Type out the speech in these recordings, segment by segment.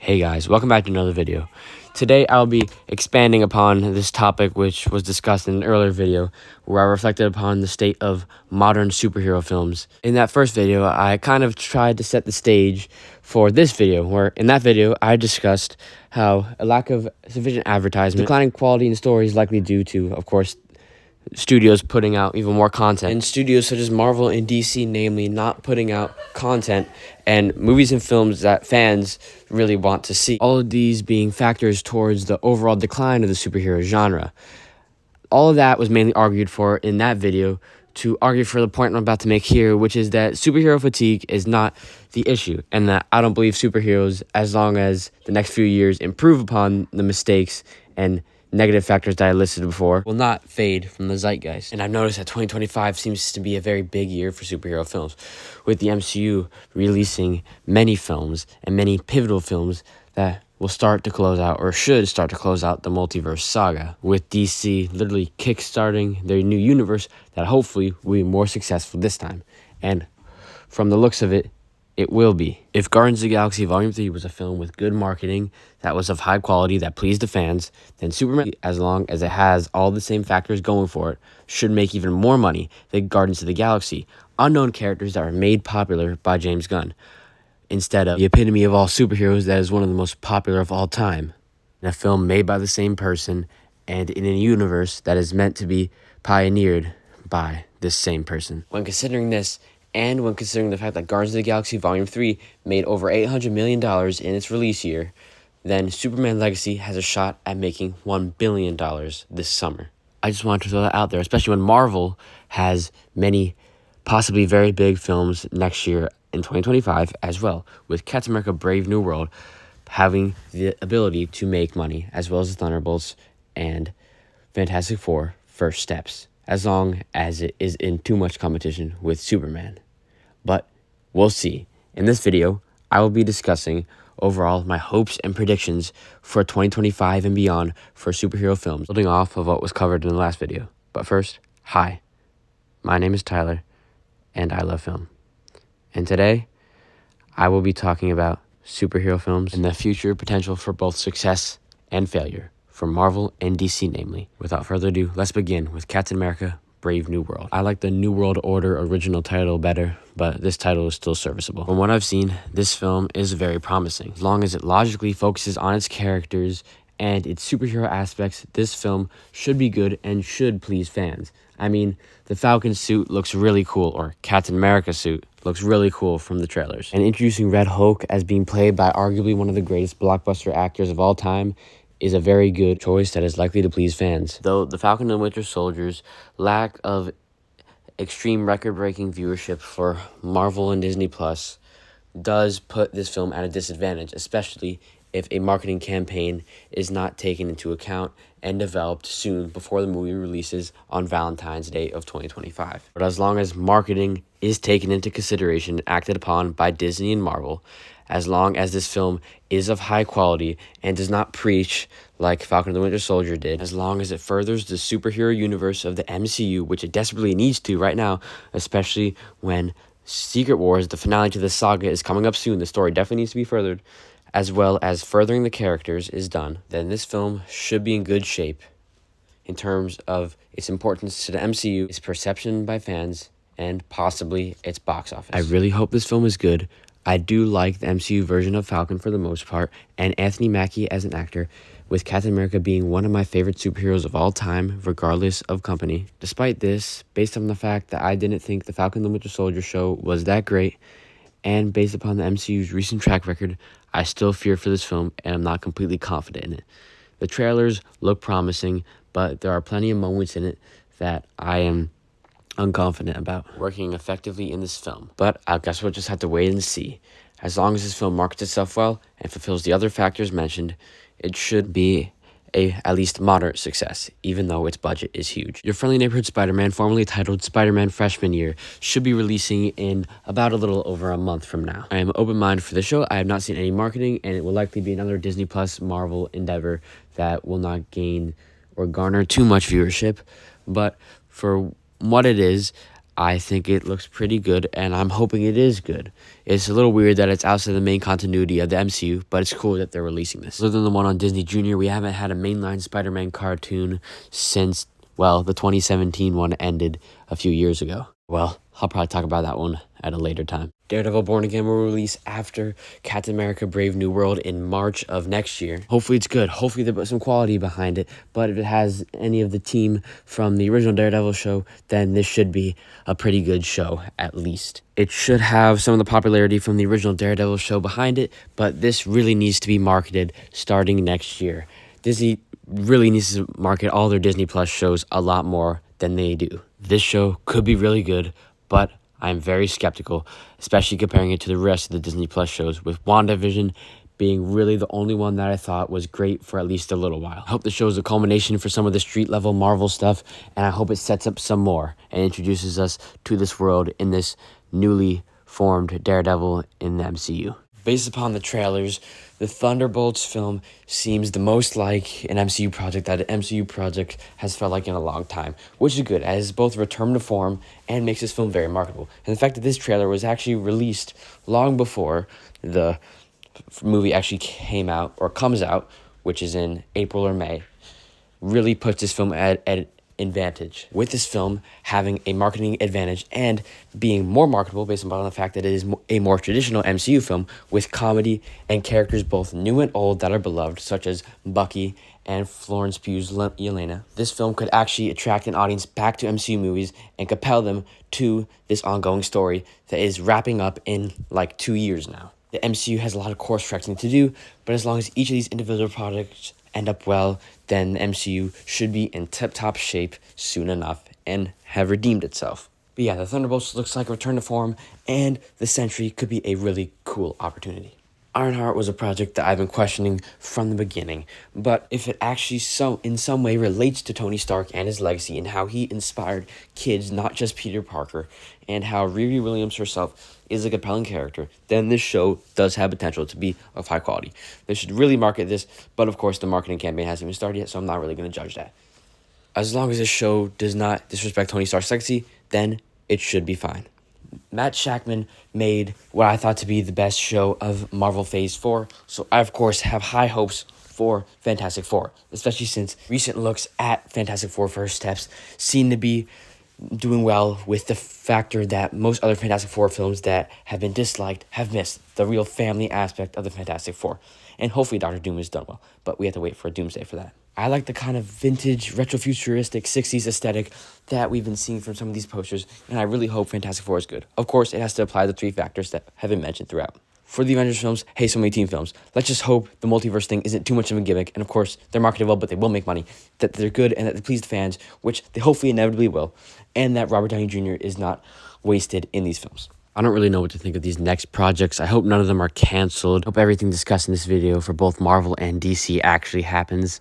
Hey guys, welcome back to another video. Today I'll be expanding upon this topic which was discussed in an earlier video where I reflected upon the state of modern superhero films. In that first video, I kind of tried to set the stage for this video, where in that video I discussed how a lack of sufficient advertisement, declining quality in stories is likely due to, of course, studios putting out even more content, and studios such as Marvel and DC namely not putting out content and movies and films that fans really want to see. All of these being factors towards the overall decline of the superhero genre. All of that was mainly argued for in that video to argue for the point I'm about to make here, which is that superhero fatigue is not the issue, and that I don't believe superheroes, as long as the next few years improve upon the mistakes and negative factors that I listed before, will not fade from the zeitgeist. And I've noticed that 2025 seems to be a very big year for superhero films, with the MCU releasing many films and many pivotal films that will start to close out, or should start to close out, the multiverse saga, with DC literally kickstarting their new universe that hopefully will be more successful this time. And from the looks of it, it will be. If Guardians of the Galaxy Volume 3 was a film with good marketing, that was of high quality, that pleased the fans, then Superman, as long as it has all the same factors going for it, should make even more money than Guardians of the Galaxy, unknown characters that were made popular by James Gunn, instead of the epitome of all superheroes that is one of the most popular of all time. In a film made by the same person, and in a universe that is meant to be pioneered by this same person. When considering this, and when considering the fact that Guardians of the Galaxy Volume 3 made over $800 million in its release year, then Superman Legacy has a shot at making $1 billion this summer. I just wanted to throw that out there, especially when Marvel has many possibly very big films next year in 2025 as well, with Captain America Brave New World having the ability to make money, as well as the Thunderbolts and Fantastic Four First Steps, as long as it is in too much competition with Superman. But we'll see. In this video, I will be discussing overall my hopes and predictions for 2025 and beyond for superhero films, building off of what was covered in the last video. But first, hi, my name is Tyler, and I love film. And today, I will be talking about superhero films and the future potential for both success and failure for Marvel and DC namely. Without further ado, let's begin with Captain America Brave New World. I like the New World Order original title better, but this title is still serviceable. From what I've seen, this film is very promising. As long as it logically focuses on its characters and its superhero aspects, this film should be good and should please fans. I mean, the Falcon suit looks really cool, or Captain America suit looks really cool from the trailers. And introducing Red Hulk as being played by arguably one of the greatest blockbuster actors of all time is a very good choice that is likely to please fans. Though the Falcon and Winter Soldier's lack of extreme record-breaking viewership for Marvel and Disney Plus does put this film at a disadvantage, especially if a marketing campaign is not taken into account and developed soon before the movie releases on Valentine's Day of 2025. But as long as marketing is taken into consideration and acted upon by Disney and Marvel, as long as this film is of high quality and does not preach like Falcon and the Winter Soldier did, as long as it furthers the superhero universe of the MCU, which it desperately needs to right now, especially when Secret Wars, the finale to this saga, is coming up soon. The story definitely needs to be furthered, as well as furthering the characters is done, then this film should be in good shape in terms of its importance to the MCU, its perception by fans, and possibly its box office. I really hope this film is good. I do like the MCU version of Falcon for the most part, and Anthony Mackie as an actor, with Captain America being one of my favorite superheroes of all time, regardless of company. Despite this, based on the fact that I didn't think the Falcon and the Winter Soldier show was that great, and based upon the MCU's recent track record, I still fear for this film, and I'm not completely confident in it. The trailers look promising, but there are plenty of moments in it that I am unconfident about working effectively in this film. But I guess we'll just have to wait and see. As long as this film markets itself well and fulfills the other factors mentioned, it should be a at least moderate success, even though its budget is huge. Your Friendly Neighborhood Spider-Man, formerly titled Spider-Man Freshman Year, should be releasing in about a little over a month from now. I am open-minded for this show. I have not seen any marketing, and it will likely be another Disney Plus Marvel endeavor that will not gain or garner too much viewership. But for what it is, I think it looks pretty good, and I'm hoping it is good. It's a little weird that it's outside the main continuity of the MCU, but it's cool that they're releasing this. Other than the one on Disney Junior, we haven't had a mainline Spider-Man cartoon since, well, the 2017 one ended a few years ago. Well, I'll probably talk about that one at a later time. Daredevil Born Again will release after Captain America Brave New World in March of next year. Hopefully it's good. Hopefully they put some quality behind it. But if it has any of the team from the original Daredevil show, then this should be a pretty good show, at least. It should have some of the popularity from the original Daredevil show behind it, but this really needs to be marketed starting next year. Disney really needs to market all their Disney Plus shows a lot more than they do. This show could be really good, but I'm very skeptical, especially comparing it to the rest of the Disney Plus shows, with WandaVision being really the only one that I thought was great for at least a little while. I hope the show is a culmination for some of the street-level Marvel stuff, and I hope it sets up some more and introduces us to this world in this newly formed Daredevil in the MCU. Based upon the trailers, the Thunderbolts film seems the most like an MCU project that an MCU project has felt like in a long time, which is good, as it's both a return to form and makes this film very marketable. And the fact that this trailer was actually released long before the movie actually came out, or comes out, which is in April or May, really puts this film at advantage. With this film having a marketing advantage and being more marketable based upon the fact that it is a more traditional MCU film with comedy and characters both new and old that are beloved, such as Bucky and Florence Pugh's Yelena. This film could actually attract an audience back to MCU movies and compel them to this ongoing story that is wrapping up in like 2 years now. The MCU has a lot of course correcting to do, but as long as each of these individual products end up well, then the MCU should be in tip-top shape soon enough and have redeemed itself. But yeah, the Thunderbolts looks like a return to form, and the Sentry could be a really cool opportunity. Ironheart was a project that I've been questioning from the beginning, but if it actually in some way relates to Tony Stark and his legacy and how he inspired kids, not just Peter Parker, and how Riri Williams herself is a compelling character, then this show does have potential to be of high quality. They should really market this, but of course the marketing campaign hasn't even started yet, so I'm not really going to judge that. As long as this show does not disrespect Tony Stark's legacy, then it should be fine. Matt Shakman made what I thought to be the best show of Marvel Phase 4, so I, of course, have high hopes for Fantastic Four, especially since recent looks at Fantastic Four First Steps seem to be doing well, with the factor that most other Fantastic Four films that have been disliked have missed the real family aspect of the Fantastic Four. And hopefully Doctor Doom is done well, but we have to wait for a Doomsday for that. I like the kind of vintage, retrofuturistic 60s aesthetic that we've been seeing from some of these posters, and I really hope Fantastic Four is good. Of course, it has to apply the 3 factors that have been mentioned throughout. For the Avengers films, hey, so many team films. Let's just hope the multiverse thing isn't too much of a gimmick, and of course, they're marketed well, but they will make money, that they're good, and that they please the fans, which they hopefully inevitably will, and that Robert Downey Jr. is not wasted in these films. I don't really know what to think of these next projects. I hope none of them are canceled. Hope everything discussed in this video for both Marvel and DC actually happens,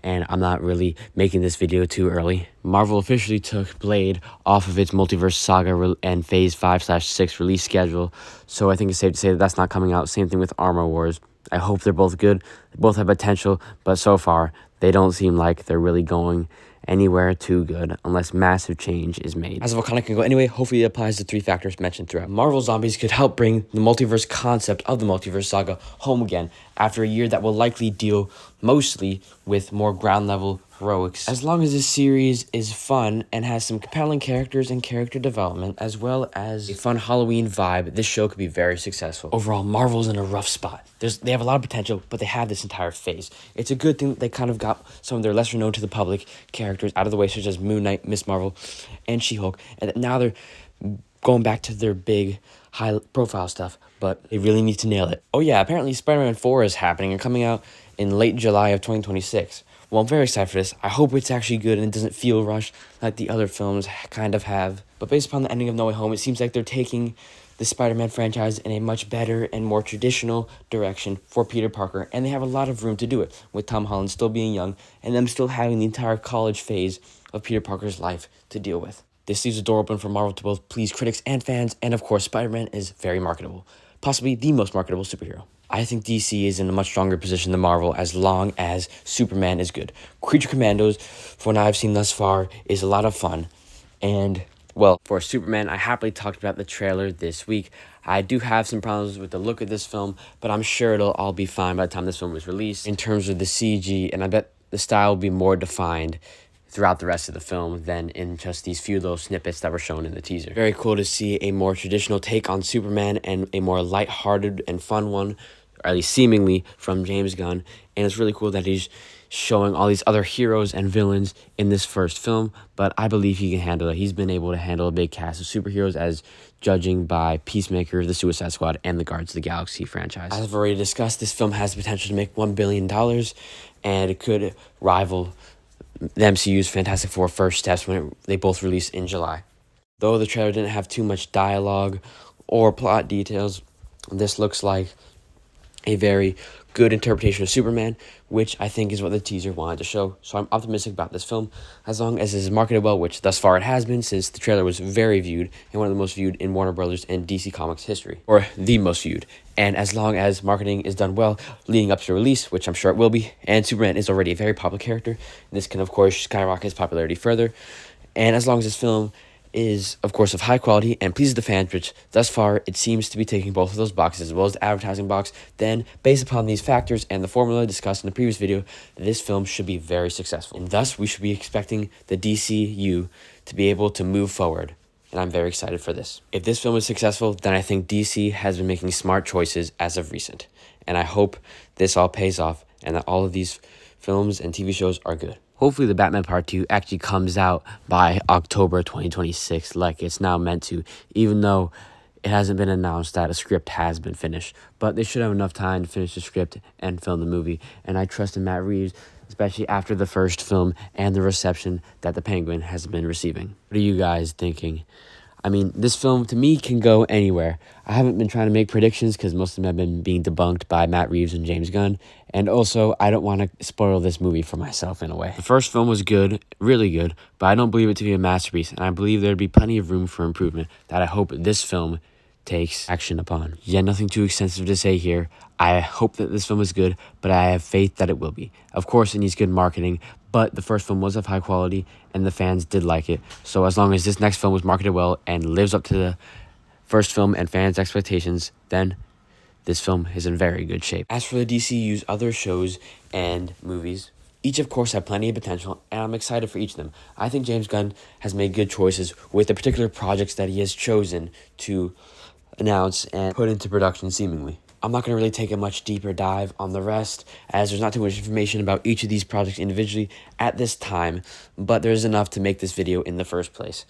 and I'm not really making this video too early. Marvel officially took Blade off of its Multiverse Saga and Phase 5/6 release schedule, so I think it's safe to say that that's not coming out. Same thing with Armor Wars. I hope they're both good. They both have potential, but so far, they don't seem like they're really going anywhere too good unless massive change is made. As of Wakanda can go anyway, hopefully it applies the 3 factors mentioned throughout. Marvel Zombies could help bring the multiverse concept of the Multiverse Saga home again after a year that will likely deal mostly with more ground level heroics. As long as this series is fun and has some compelling characters and character development, as well as a fun Halloween vibe, this show could be very successful. Overall, Marvel's in a rough spot. They have a lot of potential, but they have this entire phase. It's a good thing that they kind of got some of their lesser known to the public characters out of the way, such as Moon Knight, Miss Marvel, and She-Hulk, and that now they're going back to their big high profile stuff, but they really need to nail it. Oh yeah, apparently Spider-Man 4 is happening and coming out in late July of 2026. Well, I'm very excited for this. I hope it's actually good and it doesn't feel rushed like the other films kind of have. But based upon the ending of No Way Home, it seems like they're taking the Spider-Man franchise in a much better and more traditional direction for Peter Parker, and they have a lot of room to do it, with Tom Holland still being young and them still having the entire college phase of Peter Parker's life to deal with. This leaves the door open for Marvel to both please critics and fans, and of course, Spider-Man is very marketable, possibly the most marketable superhero. I think DC is in a much stronger position than Marvel as long as Superman is good. Creature Commandos, from what I've seen thus far, is a lot of fun, and Well, for Superman, I happily talked about the trailer this week. I do have some problems with the look of this film, but I'm sure it'll all be fine by the time this film is released in terms of the CG, and I bet the style will be more defined throughout the rest of the film than in just these few little snippets that were shown in the teaser. Very cool to see a more traditional take on Superman and a more lighthearted and fun one, or at least seemingly, from James Gunn. And it's really cool that he's showing all these other heroes and villains in this first film, but I believe he can handle it. He's been able to handle a big cast of superheroes, as judging by Peacemaker, the Suicide Squad, and the Guardians of the Galaxy franchise. As I've already discussed, this film has the potential to make $1 billion, and it could rival the MCU's Fantastic Four first steps when they both released in July. Though the trailer didn't have too much dialogue or plot details, this looks like a very good interpretation of Superman, which I think is what the teaser wanted to show. So I'm optimistic about this film, as long as it is marketed well, which thus far it has been, since the trailer was very viewed and one of the most viewed in Warner Brothers and DC Comics history, or the most viewed. And as long as marketing is done well leading up to the release, which I'm sure it will be, and Superman is already a very popular character, this can of course skyrocket his popularity further. And as long as this film is, of course, of high quality and pleases the fans, which thus far it seems to be taking both of those boxes, as well as the advertising box, then based upon these factors and the formula discussed in the previous video, this film should be very successful. And thus, we should be expecting the DCU to be able to move forward. And I'm very excited for this. If this film is successful, then I think DC has been making smart choices as of recent. And I hope this all pays off and that all of these films and TV shows are good. Hopefully the Batman Part 2 actually comes out by October 2026 like it's now meant to, even though it hasn't been announced that a script has been finished. But they should have enough time to finish the script and film the movie. And I trust in Matt Reeves, especially after the first film and the reception that the Penguin has been receiving. What are you guys thinking? I mean, this film, to me, can go anywhere. I haven't been trying to make predictions because most of them have been being debunked by Matt Reeves and James Gunn. And also, I don't want to spoil this movie for myself in a way. The first film was good, really good, but I don't believe it to be a masterpiece. And I believe there'd be plenty of room for improvement that I hope this film takes action upon. Yeah, nothing too extensive to say here. I hope that this film is good, but I have faith that it will be. Of course, it needs good marketing, but the first film was of high quality, and the fans did like it. So as long as this next film was marketed well and lives up to the first film and fans' expectations, then this film is in very good shape. As for the DCU's other shows and movies, each of course have plenty of potential, and I'm excited for each of them. I think James Gunn has made good choices with the particular projects that he has chosen to announce and put into production seemingly. I'm not going to really take a much deeper dive on the rest, as there's not too much information about each of these projects individually at this time, but there's enough to make this video in the first place.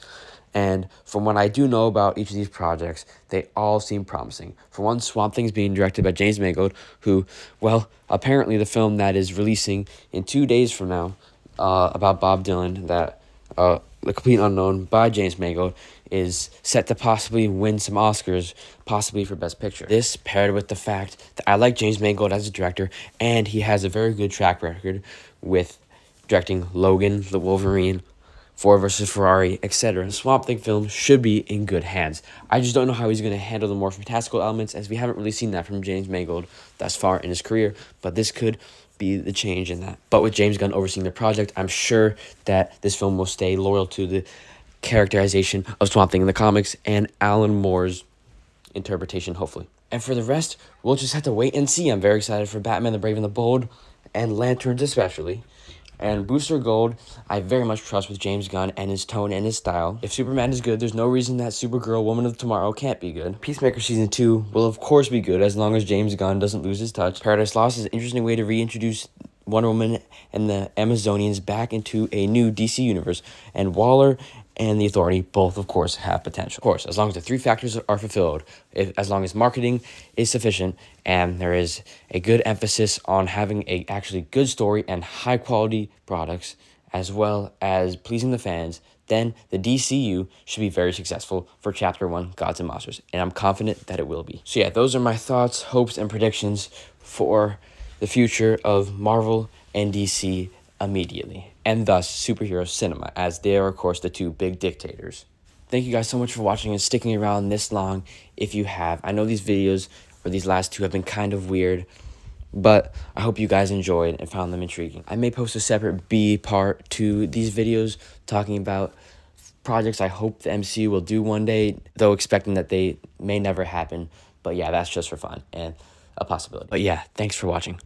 And from what I do know about each of these projects, they all seem promising. For one, Swamp Thing's being directed by James Mangold, who, well, apparently the film that is releasing in 2 days from now, about Bob Dylan, that The Complete Unknown by James Mangold, is set to possibly win some Oscars, possibly for Best Picture. This paired with the fact that I like James Mangold as a director, and he has a very good track record with directing Logan, the Wolverine, Ford versus Ferrari, etc. The Swamp Thing film should be in good hands. I just don't know how he's going to handle the more fantastical elements, as we haven't really seen that from James Mangold thus far in his career, but this could be the change in that. But with James Gunn overseeing the project, I'm sure that this film will stay loyal to the characterization of Swamp Thing in the comics and Alan Moore's interpretation, hopefully. And for the rest, we'll just have to wait and see. I'm very excited for Batman the Brave and the Bold, and Lanterns especially. And Booster Gold, I very much trust with James Gunn and his tone and his style. If Superman is good, there's no reason that Supergirl, Woman of Tomorrow can't be good. Peacemaker Season 2 will of course be good, as long as James Gunn doesn't lose his touch. Paradise Lost is an interesting way to reintroduce Wonder Woman and the Amazonians back into a new DC universe. And Waller and the Authority both, of course, have potential. Of course, as long as the three factors are fulfilled, as long as marketing is sufficient, and there is a good emphasis on having a actually good story and high-quality products, as well as pleasing the fans, then the DCU should be very successful for Chapter 1, Gods and Monsters, and I'm confident that it will be. So yeah, those are my thoughts, hopes, and predictions for the future of Marvel and DC immediately, and thus superhero cinema, as they are, of course, the two big dictators. Thank you guys so much for watching and sticking around this long if you have. I know these videos, or these last two, have been kind of weird, but I hope you guys enjoyed and found them intriguing. I may post a separate B part to these videos talking about projects I hope the MCU will do one day, though expecting that they may never happen. But yeah, that's just for fun and a possibility. But yeah, thanks for watching.